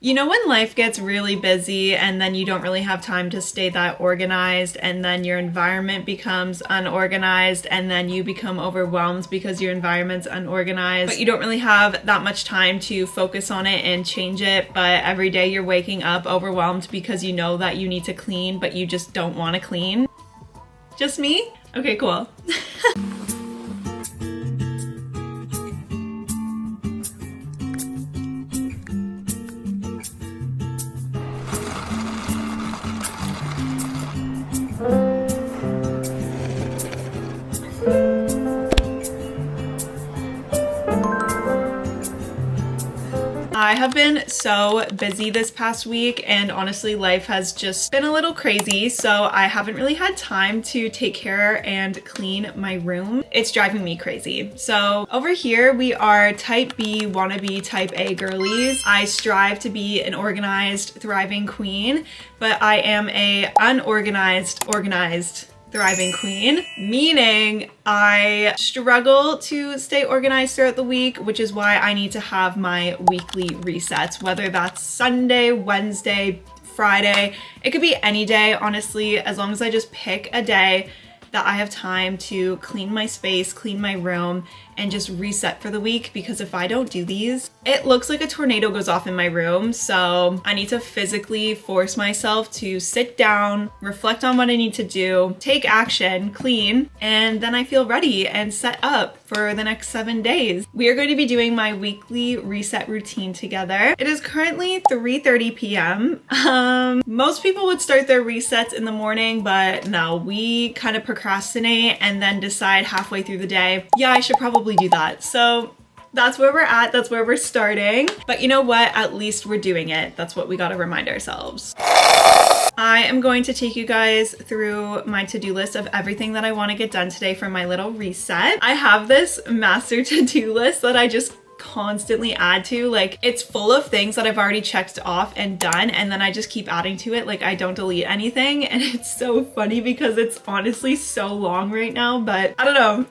You know when life gets really busy and then you don't really have time to stay that organized, and then your environment becomes unorganized, and then you become overwhelmed because your environment's unorganized, but you don't really have that much time to focus on it and change it, but every day you're waking up overwhelmed because you know that you need to clean, but you just don't want to clean? Just me? Okay, cool. I have been so busy this past week, and honestly life has just been a little crazy, so I haven't really had time to take care and clean my room. It's driving me crazy. So over here we are type B wannabe type A girlies. I strive to be an organized, thriving queen, but I am a unorganized, organized, thriving queen, meaning I struggle to stay organized throughout the week, which is why I need to have my weekly resets, whether that's Sunday, Wednesday, Friday. It could be any day, honestly, as long as I just pick a day that I have time to clean my space, clean my room, and just reset for the week, because if I don't do these, it looks like a tornado goes off in my room. So I need to physically force myself to sit down, reflect on what I need to do, take action, clean, and then I feel ready and set up for the next 7 days. We are going to be doing my weekly reset routine together. It is currently 3:30 p.m. Most people would start their resets in the morning, but no, we kind of procrastinate and then decide halfway through the day, yeah, I should probably do that. So that's where we're at, that's where we're starting. But you know what? At least we're doing it. That's what we gotta remind ourselves. I am going to take you guys through my to-do list of everything that I want to get done today for my little reset. I have this master to-do list that I just constantly add to. Like, it's full of things that I've already checked off and done, and then I just keep adding to it. Like, I don't delete anything, and it's so funny because it's honestly so long right now, but I don't know,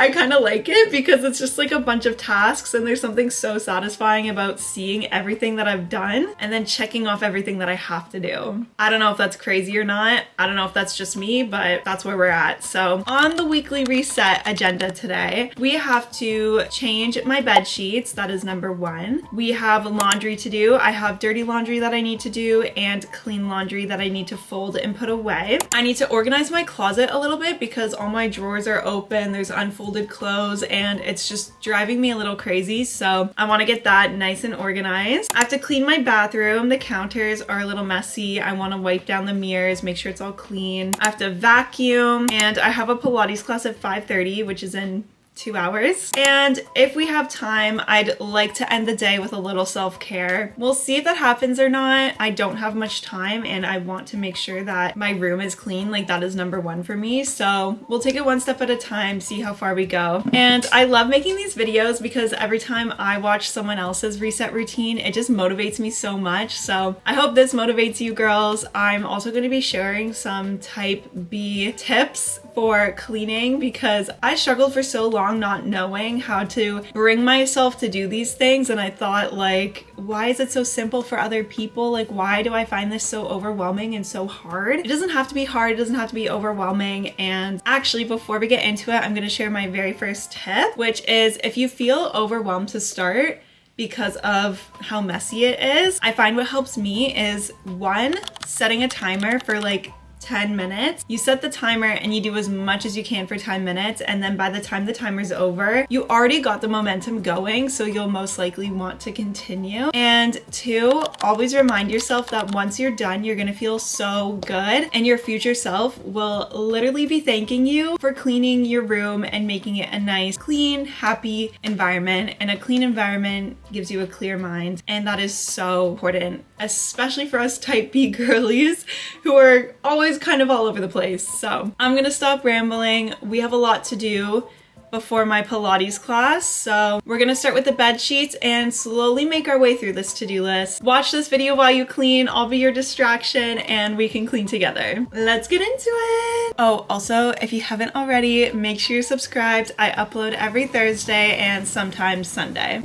I kind of like it because it's just like a bunch of tasks, and there's something so satisfying about seeing everything that I've done and then checking off everything that I have to do. I don't know if that's crazy or not. I don't know if that's just me, but that's where we're at. So on the weekly reset agenda today, we have to change my bed sheets. That is number one. We have laundry to do. I have dirty laundry that I need to do and clean laundry that I need to fold and put away. I need to organize my closet a little bit because all my drawers are open. There's unfolded clothes and it's just driving me a little crazy. So I want to get that nice and organized. I have to clean my bathroom. The counters are a little messy. I want to wipe down the mirrors, make sure it's all clean. I have to vacuum, and I have a Pilates class at 5:30, which is in 2 hours. And if we have time, I'd like to end the day with a little self-care. We'll see if that happens or not. I don't have much time, and I want to make sure that my room is clean. Like, that is number one for me. So we'll take it one step at a time, see how far we go. And I love making these videos because every time I watch someone else's reset routine, it just motivates me so much. So I hope this motivates you girls. I'm also going to be sharing some type B tips for cleaning because I struggled for so long not knowing how to bring myself to do these things, and I thought, like, why is it so simple for other people? Like, why do I find this so overwhelming and so hard? It doesn't have to be hard, it doesn't have to be overwhelming. And actually, before we get into it, I'm going to share my very first tip, which is if you feel overwhelmed to start because of how messy it is, I find what helps me is, one, setting a timer for like 10 minutes. You set the timer and you do as much as you can for 10 minutes, and then by the time the timer's over, you already got the momentum going, so you'll most likely want to continue. And two, always remind yourself that once you're done, you're gonna feel so good, and your future self will literally be thanking you for cleaning your room and making it a nice, clean, happy environment. And a clean environment gives you a clear mind, and that is so important, especially for us type B girlies who are always kind of all over the place. So I'm gonna stop rambling. We have a lot to do before my Pilates class, so we're gonna start with the bed sheets and slowly make our way through this to-do list. Watch this video while you clean. I'll be your distraction and we can clean together. Let's get into it. Oh, also, if you haven't already, make sure you're subscribed. I upload every Thursday and sometimes Sunday.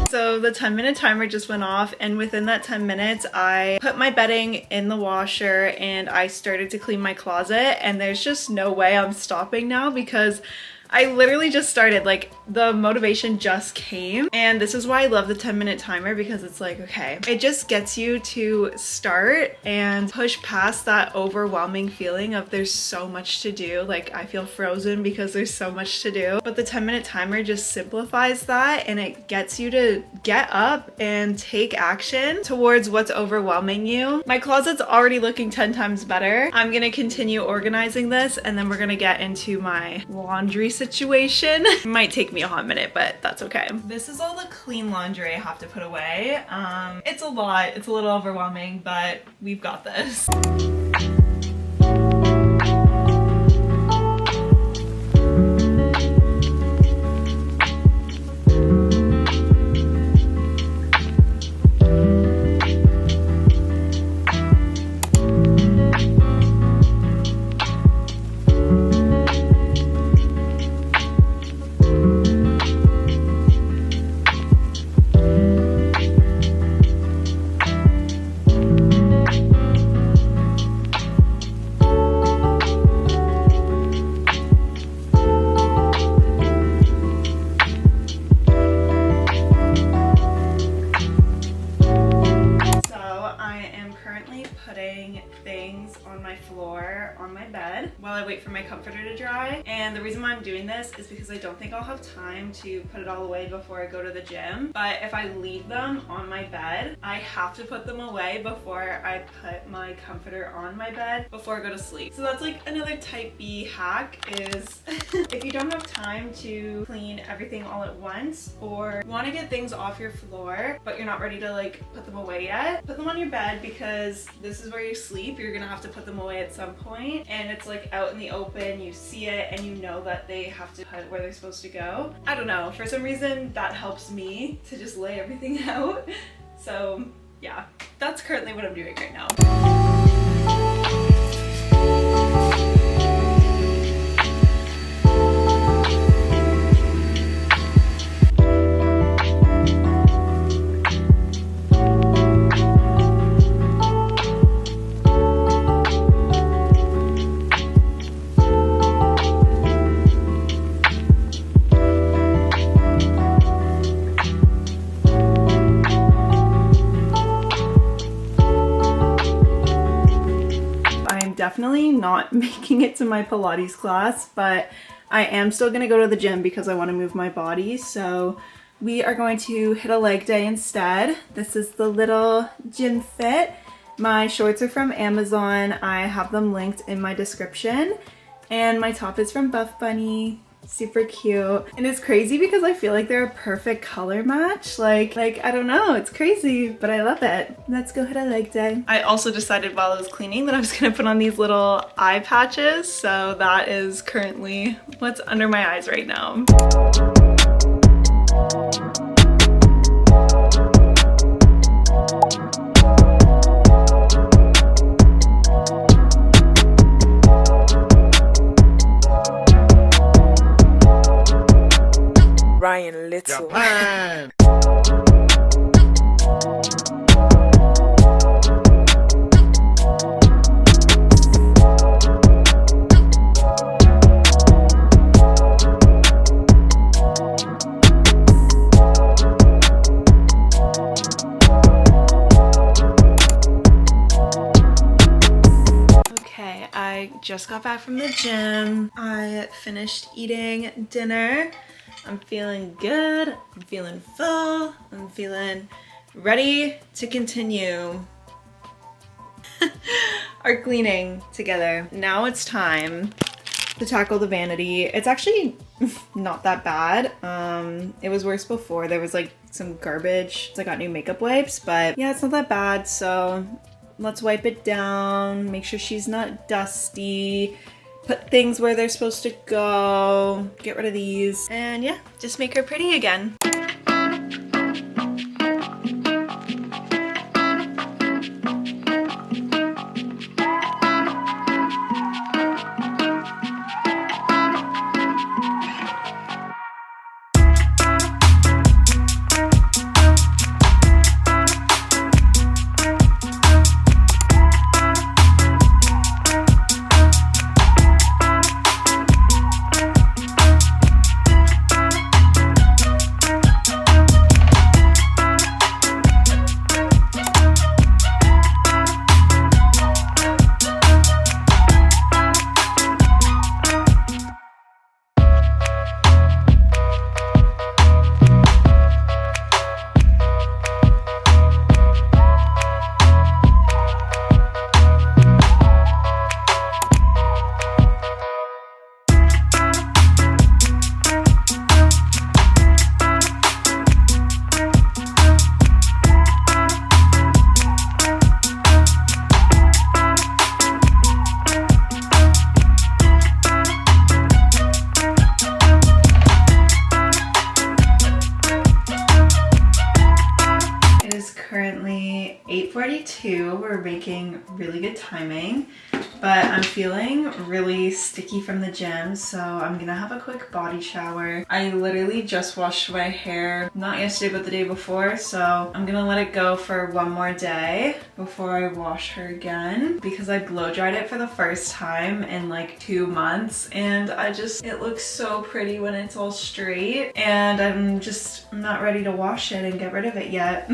So the 10-minute timer just went off, and within that 10 minutes I put my bedding in the washer and I started to clean my closet, and there's just no way I'm stopping now because I literally just started. Like, the motivation just came, and this is why I love the 10-minute timer, because it's like, okay, it just gets you to start and push past that overwhelming feeling of there's so much to do. Like, I feel frozen because there's so much to do, but the 10-minute timer just simplifies that, and it gets you to get up and take action towards what's overwhelming you. My closet's already looking 10 times better. I'm gonna continue organizing this, and then we're gonna get into my laundry situation. It might take me a hot minute, but that's okay. This is all the clean laundry I have to put away. It's a lot, it's a little overwhelming, but we've got this. Things on my floor on my bed while I wait for my comforter to dry. And the reason why I'm doing this is because I don't think I'll have time to put it all away before I go to the gym. But if I leave them on my bed, I have to put them away before I put my comforter on my bed before I go to sleep. So that's like another type B hack is if you don't have time to clean everything all at once, or want to get things off your floor but you're not ready to like put them away yet, put them on your bed, because this is where you sleep. You're gonna have to put them away at some point, and it's like out in the open, you see it and you know that they have to put where they're supposed to go. I don't know, for some reason that helps me to just lay everything out. So yeah, that's currently what I'm doing right now. Definitely not making it to my Pilates class, but I am still gonna go to the gym because I want to move my body. So we are going to hit a leg day instead. This is the little gym fit. My shorts are from Amazon. I have them linked in my description, and my top is from Buff Bunny. Super cute. And it's crazy because I feel like they're a perfect color match. Like I don't know, it's crazy, but I love it. Let's go hit a leg day. I also decided while I was cleaning that I was gonna put on these little eye patches, so that is currently what's under my eyes right now. Ryan Little. Japan. Okay, I just got back from the gym. I finished eating dinner. I'm feeling good, I'm feeling full, I'm feeling ready to continue our cleaning together. Now it's time to tackle the vanity. It's actually not that bad. It was worse before. There was like some garbage. So I got new makeup wipes, but yeah, it's not that bad. So Let's wipe it down, make sure she's not dusty, put things where they're supposed to go, get rid of these, and yeah, just make her pretty again. Currently 8:42. We're making really good timing, but I'm feeling really sticky from the gym, so I'm gonna have a quick body shower. I literally just washed my hair, not yesterday but the day before, so I'm gonna let it go for one more day before I wash her again, because I blow dried it for the first time in like 2 months, and it looks so pretty when it's all straight, and I'm not ready to wash it and get rid of it yet.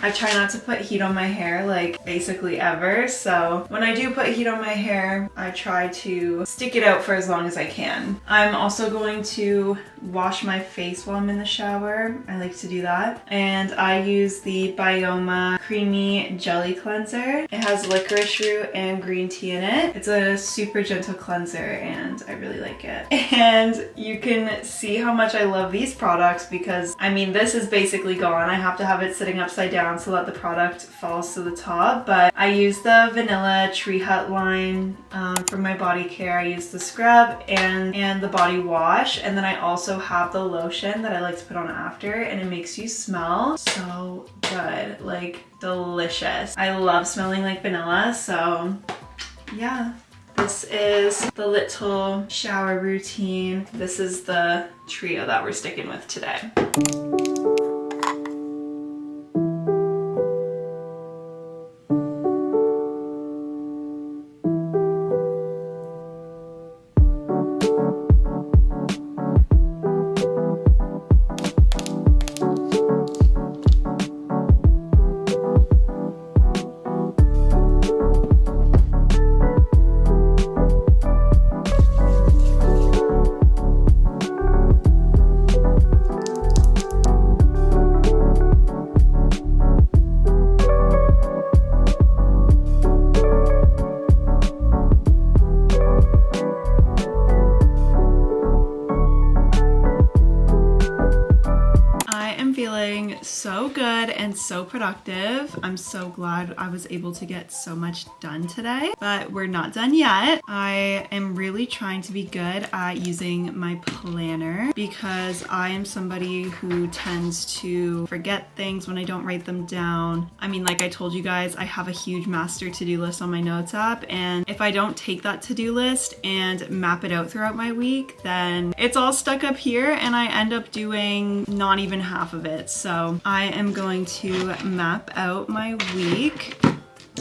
I try not to put heat on my hair like basically ever, so when I do put heat on my hair, I try to stick it out for as long as I can. I'm also going to wash my face while I'm in the shower. I like to do that. And I use the Bioma Creamy Jelly Cleanser. It has licorice root and green tea in it. It's a super gentle cleanser and I really like it. And you can see how much I love these products because, I mean, this is basically gone. I have to have it sitting upside down so that the product falls to the top, but I use the Vanilla Tree Hut line for my body care. I use the scrub and the body wash, and then I also have the lotion that I like to put on after, and it makes you smell so good, like delicious. I love smelling like vanilla, so yeah. This is the little shower routine. This is the trio that we're sticking with today. So good and so productive. I'm so glad I was able to get so much done today, but we're not done yet. I am really trying to be good at using my planner because I am somebody who tends to forget things when I don't write them down. I mean, like I told you guys, I have a huge master to-do list on my notes app, and if I don't take that to-do list and map it out throughout my week, then it's all stuck up here and I end up doing not even half of it. So I am going to map out my week.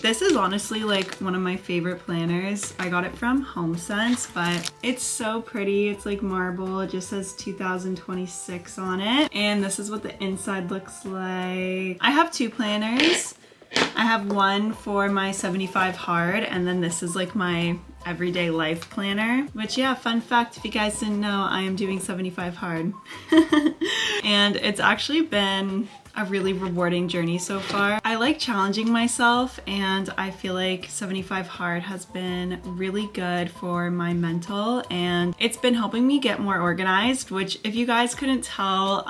This is honestly like one of my favorite planners. I got it from HomeSense, but it's so pretty. It's like marble. It just says 2026 on it. And this is what the inside looks like. I have two planners. I have one for my 75 hard, and then this is like my everyday life planner, which, yeah, fun fact, if you guys didn't know, I am doing 75 hard. And it's actually been a really rewarding journey so far. I like challenging myself, and I feel like 75 Hard has been really good for my mental, and it's been helping me get more organized, which if you guys couldn't tell,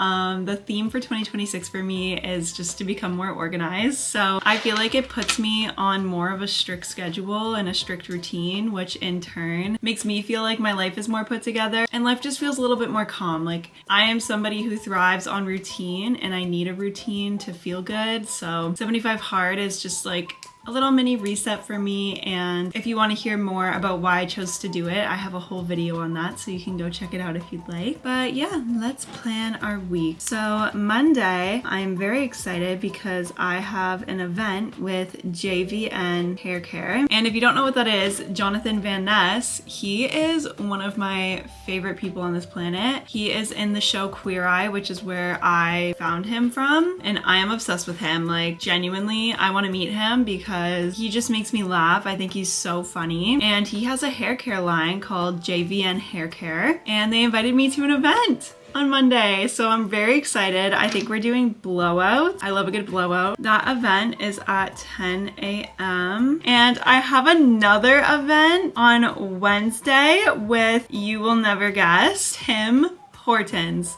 the theme for 2026 for me is just to become more organized. So I feel like it puts me on more of a strict schedule and a strict routine, which in turn makes me feel like my life is more put together and life just feels a little bit more calm. Like, I am somebody who thrives on routine and I need a routine to feel good. So 75 Hard is just like a little mini reset for me, and if you want to hear more about why I chose to do it, I have a whole video on that, so you can go check it out if you'd like. But yeah, let's plan our week. So Monday, I'm very excited because I have an event with JVN Hair Care, and if you don't know what that is, Jonathan Van Ness, he is one of my favorite people on this planet. He is in the show Queer Eye, which is where I found him from, and I am obsessed with him. Like, genuinely, I want to meet him because he just makes me laugh. I think he's so funny. And he has a hair care line called JVN Hair Care, and they invited me to an event on Monday. So I'm very excited. I think we're doing blowouts. I love a good blowout. That event is at 10 a.m. And I have another event on Wednesday with, you will never guess, Tim Hortons.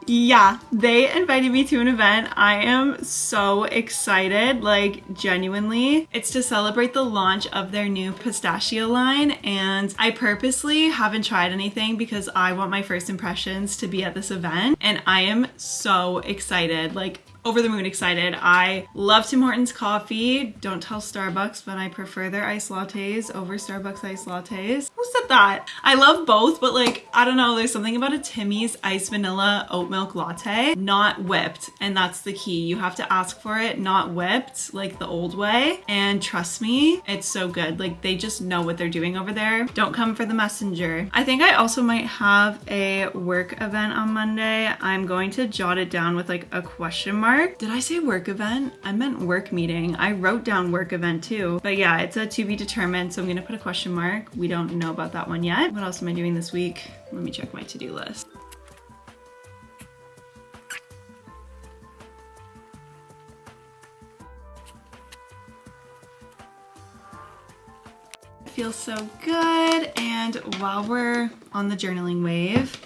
Yeah, they invited me to an event. I am so excited, like genuinely. It's to celebrate the launch of their new pistachio line, and I purposely haven't tried anything because I want my first impressions to be at this event, and I am so excited. Like, over the moon excited. I love Tim Hortons coffee. Don't tell Starbucks, but I prefer their iced lattes over Starbucks iced lattes. Who said that? I love both, but like, I don't know, there's something about a Timmy's iced vanilla oat milk latte, not whipped. And that's the key. You have to ask for it, not whipped, like the old way. And trust me, it's so good. Like, they just know what they're doing over there. Don't come for the messenger. I think I also might have a work event on Monday. I'm going to jot it down with like a question mark. Did I say work event? I meant work meeting. I wrote down work event too. But yeah, it's a to be determined, so I'm gonna put a question mark. We don't know about that one yet. What else am I doing this week? Let me check my to-do list. It feels so good. And while we're on the journaling wave,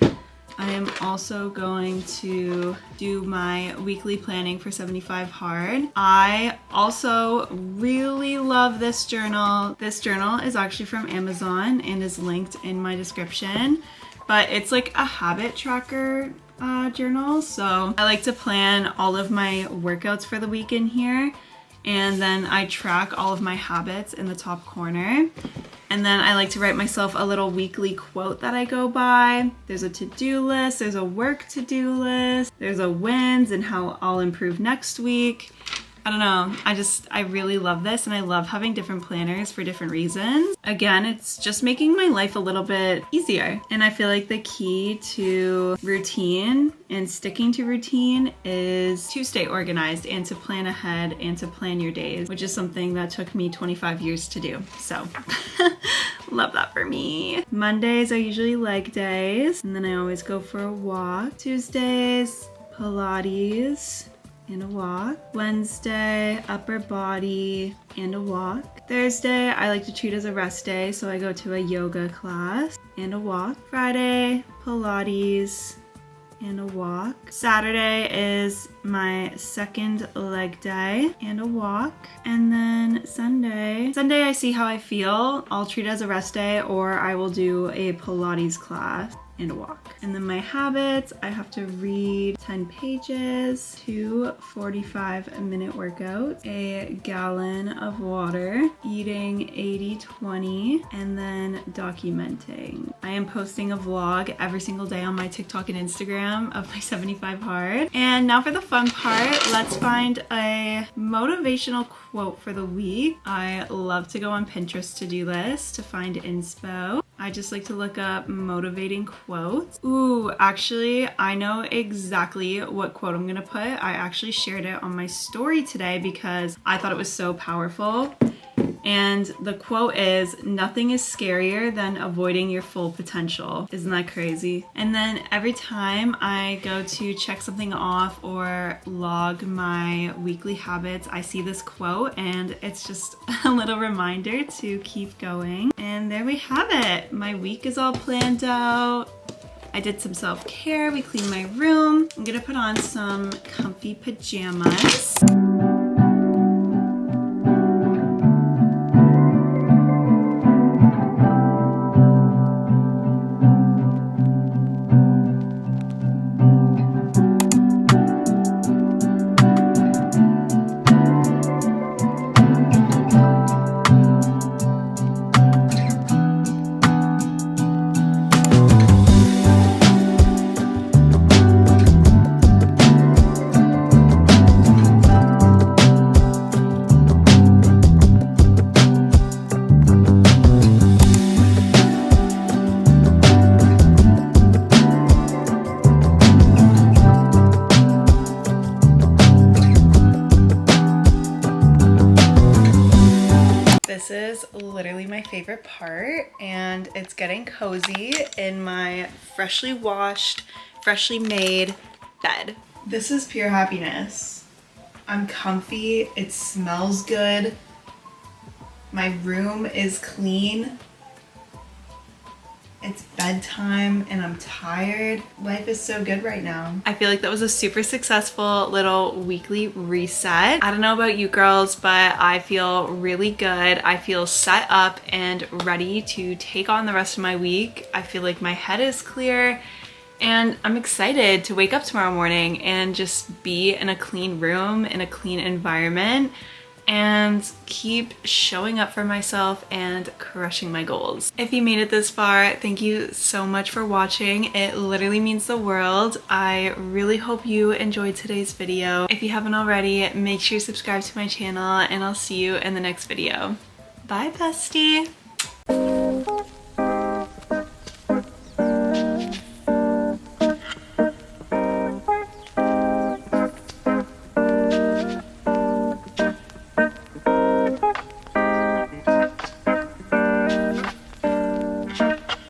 I am also going to do my weekly planning for 75 Hard. I also really love this journal. This journal is actually from Amazon and is linked in my description, but it's like a habit tracker journal. So I like to plan all of my workouts for the week in here, and then I track all of my habits in the top corner. And then I like to write myself a little weekly quote that I go by. There's a to-do list, there's a work to-do list, there's a wins and how I'll improve next week. I don't know, I really love this, and I love having different planners for different reasons. Again, it's just making my life a little bit easier. And I feel like the key to routine and sticking to routine is to stay organized and to plan ahead and to plan your days, which is something that took me 25 years to do. So love that for me. Mondays are usually leg days, and then I always go for a walk. Tuesdays, Pilates and a walk. Wednesday, upper body and a walk. Thursday, I like to treat as a rest day, so I go to a yoga class and a walk. Friday, Pilates and a walk. Saturday is my second leg day and a walk. And then Sunday I see how I feel. I'll treat it as a rest day, or I will do a Pilates class and a walk. And then my habits, I have to read 10 pages, 2 45-minute workouts, a gallon of water, eating 80-20, and then documenting. I am posting a vlog every single day on my TikTok and Instagram of my 75 Hard. And now for the fun part, let's find a motivational quote for the week. I love to go on Pinterest to do this, to find inspo. I just like to look up motivating quotes. Ooh, actually, I know exactly what quote I'm gonna put. I actually shared it on my story today because I thought it was so powerful. And the quote is, "Nothing is scarier than avoiding your full potential." Isn't that crazy? And then every time I go to check something off or log my weekly habits, I see this quote and it's just a little reminder to keep going. And there we have it. My week is all planned out. I did some self-care, we cleaned my room. I'm gonna put on some comfy pajamas. This is literally my favorite part, and it's getting cozy in my freshly washed, freshly made bed. This is pure happiness. I'm comfy, it smells good, my room is clean, it's bedtime, and I'm tired. Life is so good right now. I feel like that was a super successful little weekly reset. I don't know about you girls, but I feel really good. I feel set up and ready to take on the rest of my week. I feel like my head is clear, and I'm excited to wake up tomorrow morning and just be in a clean room, in a clean environment, and keep showing up for myself and crushing my goals. If you made it this far, thank you so much for watching. It literally means the world. I really hope you enjoyed today's video. If you haven't already, make sure you subscribe to my channel, and I'll see you in the next video. Bye, bestie!